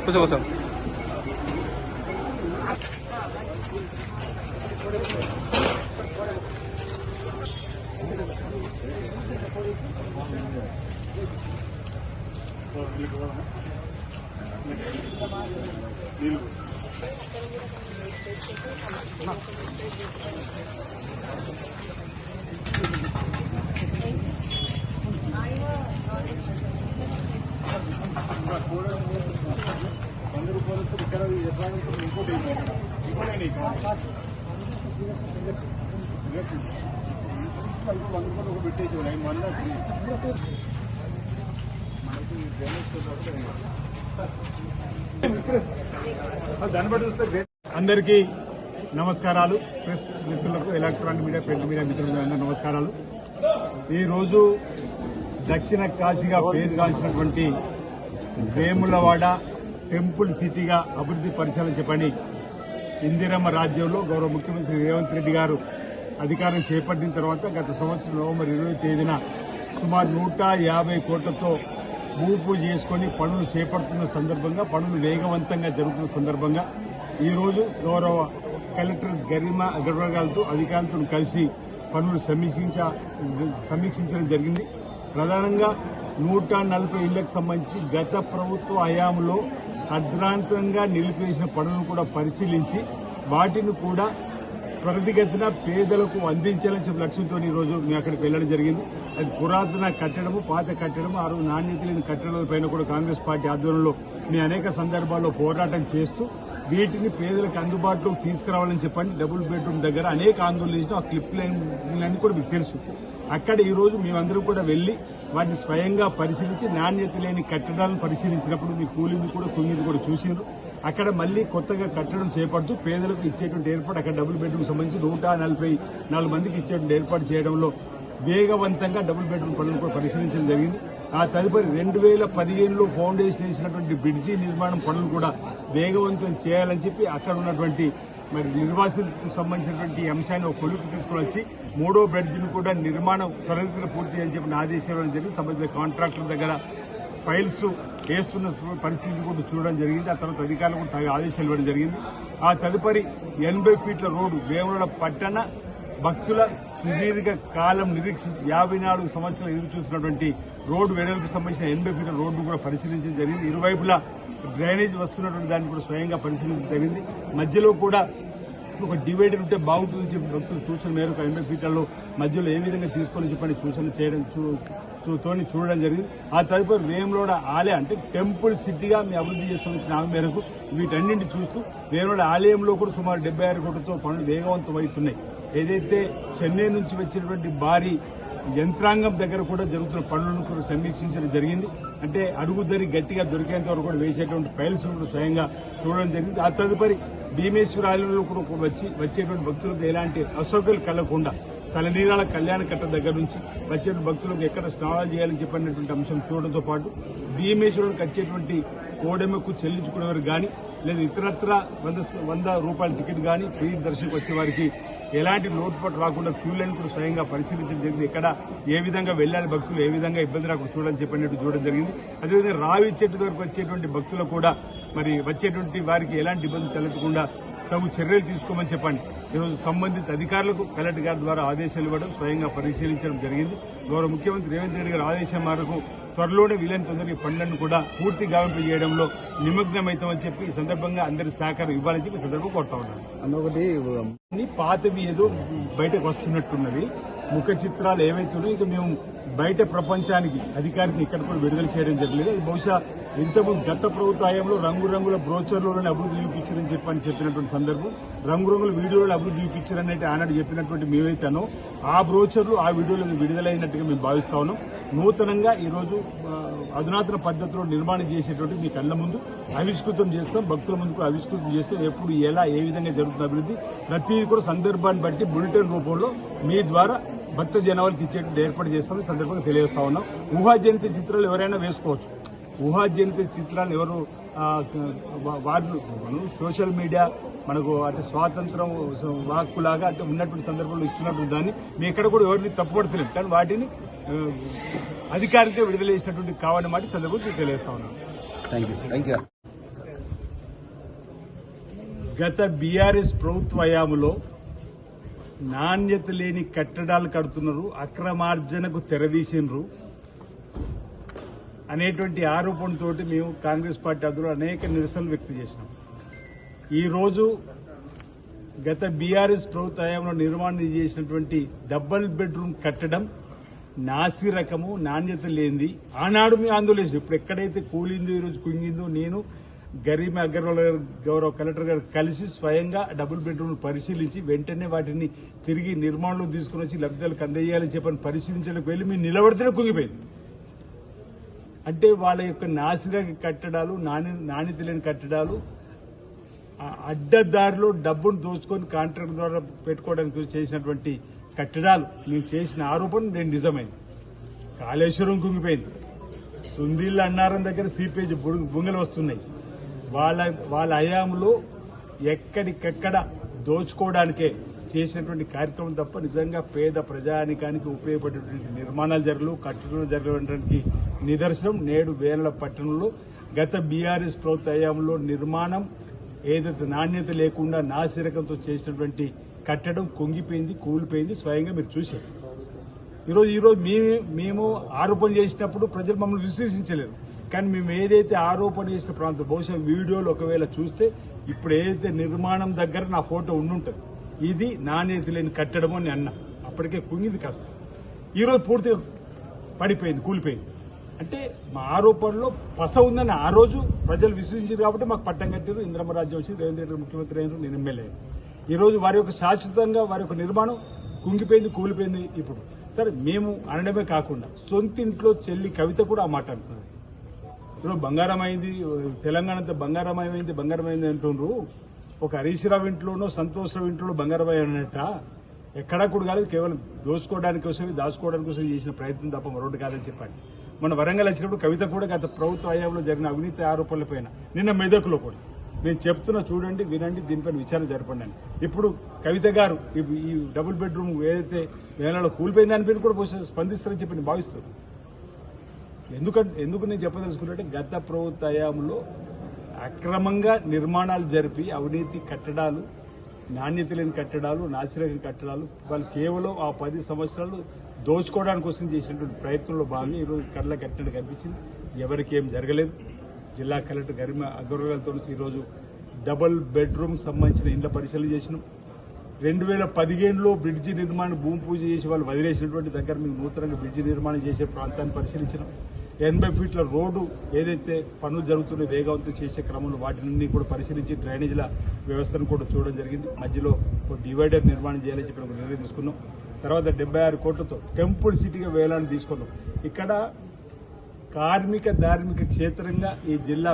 కూర్చో కూర్చో అందరికీ నమస్కారాలు. ప్రెస్ మిత్రులకు, ఎలక్ట్రానిక్ మీడియా, ప్రింట్ మీడియా మిత్రులకు నమస్కారాలు. ఈ రోజు దక్షిణ కాశీగా పేరుగాంచినటువంటి వేములవాడ టెంపుల్ సిటీగా అభివృద్ది పరిచాలని చెప్పని ఇందిరమ్మ రాజ్యంలో గౌరవ ముఖ్యమంత్రి రేవంత్ రెడ్డి గారు అధికారం చేపట్టిన తర్వాత గత సంవత్సరం నవంబర్ 20వ తేదీన సుమారు 150 కోట్లతో భూ పూజ చేసుకుని పనులు చేపడుతున్న సందర్భంగా, పనులు వేగవంతంగా జరుగుతున్న సందర్భంగా ఈ రోజు గౌరవ కలెక్టర్ గరిమా అగర్వాల్ గారితో అధికారులతో కలిసి పనులు సమీక్షించడం జరిగింది. ప్రధానంగా 140 ఇళ్లకు సంబంధించి గత ప్రభుత్వ హయాంలో అర్ధాంతరంగా నిలిపివేసిన పనులను కూడా పరిశీలించి వాటిని కూడా త్వరితగతిన పేదలకు అందించాలని చెప్పి లక్ష్యంతో ఈ రోజు మేము అక్కడికి వెళ్లడం జరిగింది. అది పురాతన కట్టడము, పాత కట్టడము, ఆ రోజు నాణ్యత లేని కట్టడాలపైన కూడా కాంగ్రెస్ పార్టీ ఆధ్వర్యంలో మేము అనేక సందర్భాల్లో పోరాటం చేస్తూ వీటిని పేదలకు అందుబాటులోకి తీసుకురావాలని చెప్పండి డబుల్ బెడ్రూమ్ దగ్గర అనేక ఆందోళన చేసిన ఆ క్లిప్ లైన్ కూడా మీకు తెలుసు. అక్కడ ఈ రోజు మేమందరం కూడా వెళ్లి వాటిని స్వయంగా పరిశీలించి నాణ్యత లేని కట్టడాలను పరిశీలించినప్పుడు మీ కూలింది కూడా కుంగింది కూడా చూసిండ్రు. అక్కడ మళ్లీ కొత్తగా కట్టడం చేపడుతూ పేదలకు ఇచ్చేటువంటి ఏర్పాటు, అక్కడ డబుల్ బెడ్రూమ్ సంబంధించి 144 మందికి ఇచ్చేటువంటి ఏర్పాటు చేయడంలో వేగవంతంగా డబుల్ బెడ్రూమ్ పనులను కూడా పరిశీలించడం జరిగింది. ఆ తదుపరి 2015లో ఫౌండేషన్ వేసినటువంటి బ్రిడ్జి నిర్మాణం పనులు కూడా వేగవంతం చేయాలని చెప్పి అక్కడ ఉన్నటువంటి నిర్వాసితులకు సంబంధించినటువంటి అంశాన్ని ఒక కొలుకు తీసుకుని వచ్చి 3వ బ్రిడ్జిని కూడా నిర్మాణం త్వరితగతిన పూర్తి అని చెప్పి ఆదేశాలు జరిగింది. సంబంధించిన కాంట్రాక్టర్ దగ్గర ఫైల్స్ వేస్తున్న పరిస్థితి కూడా చూడడం జరిగింది. ఆ తర్వాత అధికారులు కూడా ఆదేశాలు ఇవ్వడం జరిగింది. ఆ తదుపరి 80 ఫీట్ల రోడ్డు వేములవాడ పట్టణ భక్తుల సుదీర్ఘ కాలం నిరీక్షించి 54 సంవత్సరాలు ఎదురు చూస్తున్నటువంటి రోడ్డు వెడల్పుకు సంబంధించిన 80 ఫీట్ల రోడ్డు కూడా పరిశీలించడం జరిగింది. ఇరువైపులా డ్రైనేజ్ వస్తున్నటువంటి దాన్ని కూడా స్వయంగా పరిశీలించడం జరిగింది. మధ్యలో కూడా ఒక డివైడర్ ఉంటే బాగుంటుందని చెప్పి భక్తుల సూచన మేరకు 80 ఫీట్లలో మధ్యలో ఏ విధంగా తీసుకొని చెప్పని సూచన చేయడం చూడడం జరిగింది. ఆ తదుపరి వేములవాడ ఆలయం అంటే టెంపుల్ సిటీగా మీ అభివృద్ధి చేస్తున్న ఆమె మేరకు వీటన్నింటి చూస్తూ వేములవాడ ఆలయంలో కూడా సుమారు 76 కోట్లతో పనులు వేగవంతం అవుతున్నాయి. ఏదైతే చెన్నై నుంచి వచ్చినటువంటి భారీ యంత్రాంగం దగ్గర కూడా జరుగుతున్న పనులను కూడా సమీక్షించడం జరిగింది. అంటే అడుగుదరి గట్టిగా దొరికేంత వరకు కూడా వేసేటువంటి ఫైల్స్ కూడా స్వయంగా చూడడం జరిగింది. ఆ తదుపరి భీమేశ్వర ఆలయంలో కూడా వచ్చేటువంటి భక్తులకు ఎలాంటి అసౌకర్యాలు కలగకుండా తలనీరాల కళ్యాణ కట్ట దగ్గర నుంచి వచ్చేటువంటి భక్తులకు ఎక్కడ స్నానాలు చేయాలని చెప్పినటువంటి అంశం చూడడంతో పాటు భీమేశ్వరునికి వచ్చేటువంటి కోడెమ్మకు చెల్లించుకునేవారు కానీ లేదా ఇతరత్ర 100 రూపాయల టికెట్ కానీ ఫ్రీ దర్శనకు వచ్చే వారికి ఎలాంటి లోటుపాటు రాకుండా క్యూ లైన్ కూడా స్వయంగా పరిశీలించడం జరిగింది. ఎక్కడ ఏ విధంగా వెళ్లాలి భక్తులు, ఏ విధంగా ఇబ్బంది రాకుండా చూడాలని చెప్పినట్టు చూడడం జరిగింది. అదేవిధంగా రావి చెట్టు దగ్గరకు వచ్చేటువంటి భక్తులు కూడా మరి వచ్చేటువంటి వారికి ఎలాంటి ఇబ్బంది తలెత్తకుండా తగు చర్యలు తీసుకోమని చెప్పండి ఈరోజు సంబంధిత అధికారులకు కలెక్టర్ గారి ద్వారా ఆదేశాలు ఇవ్వడం, స్వయంగా పరిశీలించడం జరిగింది. గౌరవ ముఖ్యమంత్రి రేవంత్ రెడ్డి గారి ఆదేశం మేరకు త్వరలోనే వీలైన తొందరగా ఈ పనులను కూడా పూర్తి గావింపు చేయడంలో నిమగ్నమవుతామని చెప్పి ఈ సందర్భంగా అందరి సహకారం ఇవ్వాలని చెప్పి సందర్భంగా కోరుతా ఉన్నాను. అన్నొకటి పాతవి ఏదో బయటకు వస్తున్నట్టున్నవి ముఖ చిత్రాలు ఏవైతున్నాయో ఇక మేము బయట ప్రపంచానికి అధికారికి ఇక్కడ కూడా విడుదల చేయడం జరగలేదు. అది బహుశా ఇంతకుముందు గత ప్రభుత్వ హయాంలో రంగురంగుల బ్రోచర్లోనే అభివృద్ధి చూపించారని చెప్పినటువంటి సందర్భం, రంగురంగుల వీడియోలు అభివృద్ధి చూపించారని ఆనాడు చెప్పినటువంటి మేమైతేనో ఆ బ్రోచర్లు ఆ వీడియోలు విడుదలైనట్టుగా మేము భావిస్తా ఉన్నాం. నూతనంగా ఈరోజు అధునాతన పద్దతిలో నిర్మాణం చేసేటువంటి మీ కళ్ల ముందు ఆవిష్కృతం చేస్తాం, భక్తుల ముందుకు ఆవిష్కృతం చేస్తాం. ఎప్పుడు ఎలా ఏ విధంగా జరుగుతున్న అభివృద్ధి ప్రతిదీ కూడా సందర్భాన్ని బట్టి బులెటిన్ రూపంలో మీ ద్వారా భక్త జనాలకు ఇచ్చేటువంటి ఏర్పాటు చేస్తామని సందర్భంగా తెలియజేస్తా ఉన్నాం. ఊహాజనిత చిత్రాలు ఎవరైనా వేసుకోవచ్చు. ఊహాజనిత చిత్రాలు ఎవరు వాళ్ళు సోషల్ మీడియా మనకు అంటే స్వాతంత్రం వాక్కులాగా అంటే ఉన్నటువంటి సందర్భంలో ఇస్తున్నటువంటి దాన్ని మీ ఎక్కడ కూడా ఎవరిని తప్పుపడతలేదు. కానీ వాటిని అధికారితో విడుదల చేసినటువంటి కావాలని మాట సందర్భంగా తెలియజేస్తా ఉన్నాను. గత బీఆర్ఎస్ ప్రభుత్వ హయాంలో నాణ్యత లేని కట్టడాలు కడుతున్నారు, అక్రమార్జనకు తెరదీసినరు. అనేటువంటి ఆరోపణతోటి మేము కాంగ్రెస్ పార్టీ అధిలో అనేక నిరసనలు వ్యక్తం చేసినాం. ఈరోజు గత బీఆర్ఎస్ ప్రభుత్వ హయాంలో నిర్మాణం చేసినటువంటి డబుల్ బెడ్రూమ్ కట్టడం నాసి రకము, నాణ్యత లేనిది. ఆనాడు మేము ఆందోళన చేసినాం. ఇప్పుడు ఎక్కడైతే కూలిందో, ఈరోజు కుంగిందో, నేను గరీమా అగర్వాల్ గారు, గౌరవ కలెక్టర్ గారు కలిసి స్వయంగా డబుల్ బెడ్రూమ్ పరిశీలించి వెంటనే వాటిని తిరిగి నిర్మాణంలో తీసుకుని వచ్చి లబ్ధిదారులకు అందజేయాలని చెప్పని పరిశీలించడానికి వెళ్ళి మేము నిలబడితేనే కుంగిపోయింది. అంటే వాళ్ళ యొక్క నాసిరక కట్టడాలు, నాణ్యత లేని కట్టడాలు, అడ్డదారిలో డబ్బును దోచుకొని కాంట్రాక్ట్ ద్వారా పెట్టుకోవడానికి చేసినటువంటి కట్టడాలు మేము చేసిన ఆరోపణ నేను నిజమైంది. కాళేశ్వరం కుంగిపోయింది. సుందీళ్ళ అన్నారం దగ్గర సీపేజ్ బుంగలు వస్తున్నాయి. వాళ్ళ హయాంలో ఎక్కడికెక్కడ దోచుకోవడానికే చేసినటువంటి కార్యక్రమం తప్ప నిజంగా పేద ప్రజానికానికి ఉపయోగపడేటువంటి నిర్మాణాలు జరగలు, కట్టడాలు జరగడానికి నిదర్శనం నేడు వేర్ల పట్టణంలో గత బీఆర్ఎస్ ప్రభుత్వ హయాంలో నిర్మాణం ఏదైతే నాణ్యత లేకుండా నాసిరకంతో చేసినటువంటి కట్టడం కుంగిపోయింది, కూలిపోయింది. స్వయంగా మీరు చూశారు. ఈరోజు మేము ఆరోపణ చేసినప్పుడు ప్రజలు మమ్మల్ని విశ్వసించలేరు. కానీ మేము ఏదైతే ఆరోపణ చేసిన ప్రాంతం బహుశా వీడియోలు ఒకవేళ చూస్తే ఇప్పుడు ఏదైతే నిర్మాణం దగ్గర నా ఫోటో ఉండుంటుంది. ఇది నాణ్యత లేని కట్టడం అని అన్నా. అప్పటికే కుంగింది కాస్త. ఈరోజు పూర్తిగా పడిపోయింది, కూలిపోయింది. అంటే మా ఆరోపణలో పస ఉందని ఆ రోజు ప్రజలు విశ్వసించారు కాబట్టి మాకు పట్టం కట్టారు. ఇంద్రమ్మ రాజ్యం వచ్చి రేవంత్ రెడ్డి ముఖ్యమంత్రి అయినారు, నేను ఎమ్మెల్యే. ఈరోజు వారి యొక్క శాశ్వతంగా వారి యొక్క నిర్మాణం కుంగిపోయింది, కూలిపోయింది. ఇప్పుడు సరే మేము అనడమే కాకుండా సొంతింట్లో చెల్లి కవిత కూడా ఆ మాట అంటున్నారు. ఈరోజు బంగారం అయింది, తెలంగాణ అంతా బంగారమైంది అంటుండ్రు. ఒక హరీష్ రావు ఇంట్లోనో సంతోషరావు ఇంట్లో బంగారం అన్నట్ట ఎక్కడా కూడా కాలేదు. కేవలం దోచుకోవడానికి కోసం, దాచుకోవడానికి కోసం చేసిన ప్రయత్నం తప్ప మరొకటి కాదని చెప్పండి. మన వరంగల్ వచ్చినప్పుడు కవిత కూడా గత ప్రభుత్వ హయాంలో జరిగిన అవినీతి ఆరోపణలపైన నిన్న మెదక్లో కూడా నేను చెప్తున్నా, చూడండి, వినండి, దీనిపైన విచారణ జరపండి అని. ఇప్పుడు కవిత గారు ఈ డబుల్ బెడ్రూమ్ ఏదైతే వేలలో కూలిపోయింది దానిపైన కూడా స్పందిస్తారని చెప్పి నేను భావిస్తున్నాను. ఎందుకు నేను చెప్పదలుచుకున్నట్టే గత ప్రభుత్వ హయాంలో అక్రమంగా నిర్మాణాలు జరిపి అవినీతి కట్టడాలు, నాణ్యత లేని కట్టడాలు, నాసిరకం కట్టడాలు వాళ్ళు కేవలం ఆ 10 సంవత్సరాలు దోచుకోవడానికి కోసం చేసినటువంటి ప్రయత్నంలో భాగంగా ఈరోజు కళ్ళ కట్టినట్టు కనిపించింది. ఎవరికి ఏం జరగలేదు. జిల్లా కలెక్టర్ గరిమ అగర్వాల్తో ఈరోజు డబుల్ బెడ్రూమ్ సంబంధించిన ఇండ్ల పరిశీలన చేసినాం. 2015లో బ్రిడ్జి నిర్మాణం భూమి పూజ చేసి వాళ్ళు వదిలేసినటువంటి దగ్గర మేము నూతనంగా బ్రిడ్జి నిర్మాణం చేసే ప్రాంతాన్ని పరిశీలించినాం. 80 ఫీట్ల రోడ్డు ఏదైతే పనులు జరుగుతున్నాయో వేగవంతం చేసే క్రమంలో వాటిని కూడా పరిశీలించి డ్రైనేజీల వ్యవస్థను కూడా చూడడం జరిగింది. మధ్యలో ఒక డివైడర్ నిర్మాణం చేయాలని చెప్పి ఒక నిర్ణయం తీసుకున్నాం. తర్వాత 76 కోట్లతో టెంపుల్ సిటీగా వేయాలని తీసుకున్నాం. ఇక్కడ కార్మిక ధార్మిక క్షేత్రంగా ఈ జిల్లా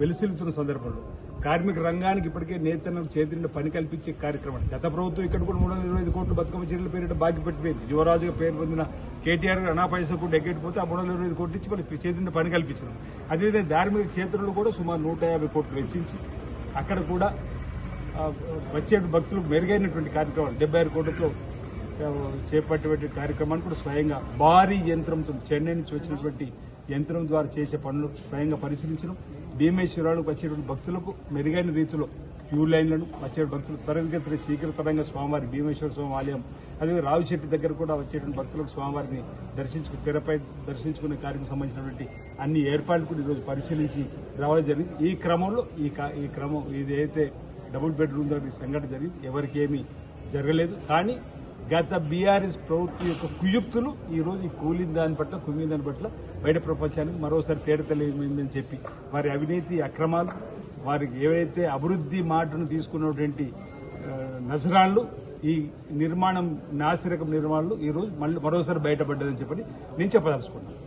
వెలుసిల్లుతున్న సందర్భంలో కార్మిక రంగానికి ఇప్పటికే నేతలకు చేతిని పని కల్పించే కార్యక్రమం. గత ప్రభుత్వం ఇక్కడ కూడా 325 కోట్లు బతుకమ్మ చీరల పేరిట బాకీ పెట్టిపోయింది. యువరాజుగా పేరు పొందిన కేటీఆర్ అనా పైసా కూడా ఎగ్గెట్టిపోతే ఆ 325 కోట్లు ఇచ్చి వాళ్ళకి చేతిని పని కల్పించారు. అదేవిధంగా ధార్మిక క్షేత్రంలో కూడా సుమారు 150 కోట్లు వెచ్చించి అక్కడ కూడా వచ్చే భక్తులకు మెరుగైనటువంటి కార్యక్రమాలు 76 కోట్లతో చేపట్టేటువంటి కార్యక్రమాన్ని కూడా స్వయంగా భారీ యంత్రంతో చెన్నై నుంచి వచ్చినటువంటి యంత్రం ద్వారా చేసే పనులు స్వయంగా పరిశీలించడం. భీమేశ్వరాలకు వచ్చేటువంటి భక్తులకు మెరుగైన రీతిలో క్యూ లైన్లను వచ్చే భక్తులు త్వరితగతిన శీఘ్రతరంగా స్వామివారి భీమేశ్వర స్వామి ఆలయం, అదే రావి చెట్టు దగ్గర కూడా వచ్చేటువంటి భక్తులకు స్వామివారిని తెరపై దర్శించుకునే కార్యక్రమం సంబంధించినటువంటి అన్ని ఏర్పాట్లు కూడా ఈరోజు పరిశీలించి రావడం జరిగింది. ఈ క్రమంలో ఈ క్రమం ఇదైతే డబుల్ బెడ్రూమ్ దగ్గర సంఘటన జరిగింది. ఎవరికి ఏమీ జరగలేదు. కానీ గత బీఆర్ఎస్ ప్రభుత్వం యొక్క కుయుక్తులు ఈరోజు ఈ కూలిన దాని పట్ల, కుంగిన దాని పట్ల బయట ప్రపంచానికి మరోసారి తేడతెలియమైందని చెప్పి వారి అవినీతి అక్రమాలు, వారికి ఏవైతే అభివృద్ధి మాటను తీసుకున్నటువంటి నజరాళ్ళు, ఈ నిర్మాణం నాసిరకం నిర్మాణాలు ఈరోజు మరోసారి బయటపడ్డదని చెప్పని నేను చెప్పదలుచుకున్నాను.